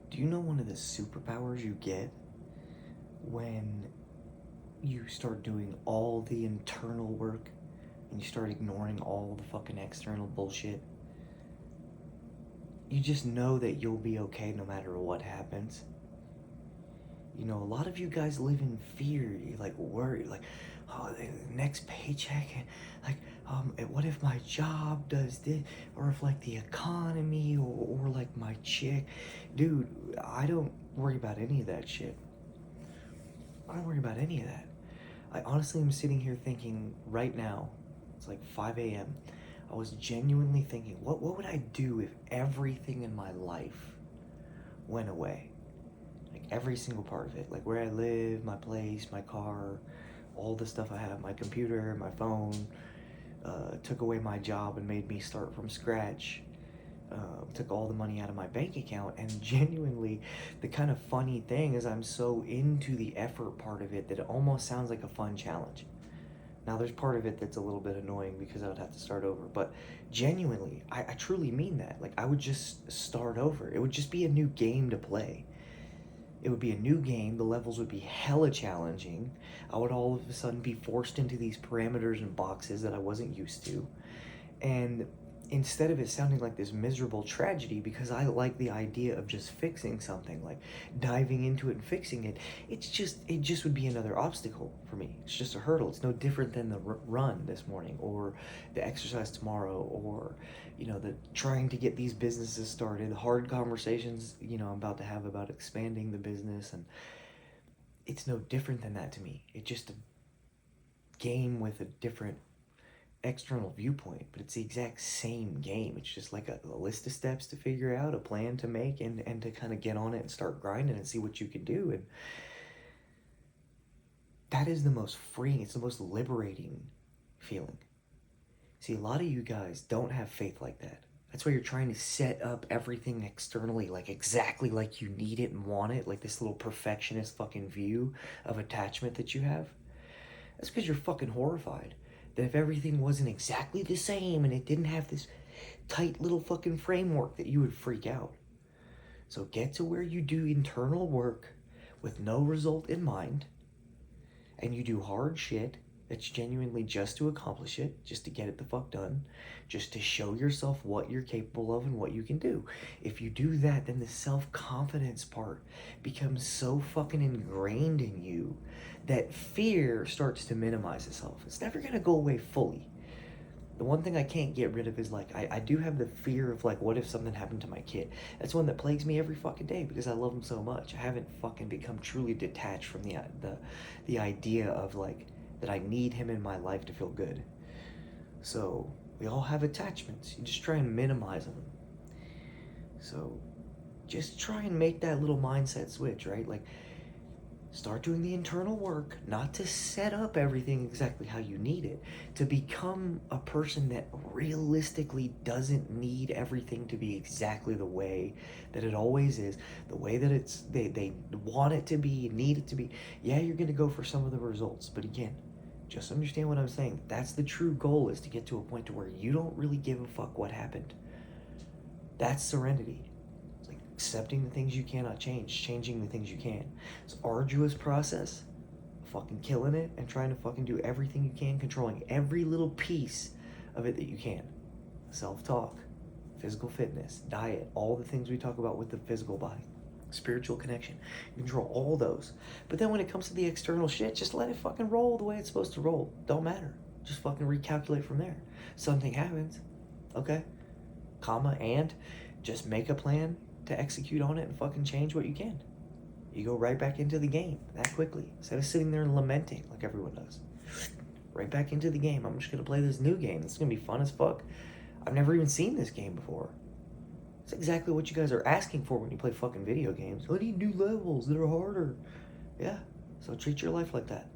Do you know one of the superpowers you get when you start doing all the internal work and you start ignoring all the fucking external bullshit? You just know that you'll be okay no matter what happens. You know, a lot of you guys live in fear. You like worry, like, oh, the next paycheck, and like, what if my job does this, or if like the economy, or like my chick, dude. I don't worry about any of that shit. I don't worry about any of that. I honestly am sitting here thinking right now, it's like 5 a.m. I was genuinely thinking, what would I do if everything in my life went away? Like every single part of it, like where I live, my place, my car, all the stuff I have, my computer, my phone, took away my job and made me start from scratch. Took all the money out of my bank account, and genuinely, the kind of funny thing is I'm so into the effort part of it that it almost sounds like a fun challenge. Now, there's part of it that's a little bit annoying because I would have to start over, but genuinely, I truly mean that. Like, I would just start over. It would just be a new game to play. It would be a new game. The levels would be hella challenging. I would all of a sudden be forced into these parameters and boxes that I wasn't used to. And instead of it sounding like this miserable tragedy, because I like the idea of just fixing something, like diving into it and fixing it, it just would be another obstacle for me. It's just a hurdle. It's no different than the run this morning, or the exercise tomorrow, or the trying to get these businesses started, hard conversations I'm about to have about expanding the business. And it's no different than that to me. It's just a game with a different external viewpoint, but it's the exact same game. It's just like a list of steps to figure out, a plan to make, and to kind of get on it and start grinding and see what you can do. And that is the most freeing, it's the most liberating feeling. See, a lot of you guys don't have faith like that. That's why you're trying to set up everything externally, like exactly like you need it and want it, like this little perfectionist fucking view of attachment that you have. That's because you're fucking horrified that if everything wasn't exactly the same and it didn't have this tight little fucking framework, that you would freak out. So get to where you do internal work with no result in mind, and you do hard shit that's genuinely just to accomplish it, just to get it the fuck done, just to show yourself what you're capable of and what you can do. If you do that, then the self-confidence part becomes so fucking ingrained in you that fear starts to minimize itself. It's never gonna go away fully. The one thing I can't get rid of is like, I do have the fear of like, what if something happened to my kid? That's one that plagues me every fucking day because I love him so much. I haven't fucking become truly detached from the idea of like, that I need him in my life to feel good. So we all have attachments. You just try and minimize them. So just try and make that little mindset switch, right? Like, start doing the internal work, not to set up everything exactly how you need it, to become a person that realistically doesn't need everything to be exactly the way that it always is, the way that they want it to be, need it to be. Yeah, you're gonna go for some of the results, but again, just understand what I'm saying. That's the true goal, is to get to a point to where you don't really give a fuck what happened. That's serenity. It's like accepting the things you cannot change, changing the things you can. It's an arduous process, fucking killing it, and trying to fucking do everything you can, controlling every little piece of it that you can. Self-talk, physical fitness, diet, all the things we talk about with the physical body. Spiritual connection. You control all those. But then when it comes to the external shit, just let it fucking roll the way it's supposed to roll. Don't matter. Just fucking recalculate from there. Something happens. Okay. Comma, and just make a plan to execute on it and fucking change what you can. You go right back into the game that quickly. Instead of sitting there and lamenting like everyone does. Right back into the game. I'm just going to play this new game. It's going to be fun as fuck. I've never even seen this game before. It's exactly what you guys are asking for when you play fucking video games. I need new levels that are harder. Yeah, so treat your life like that.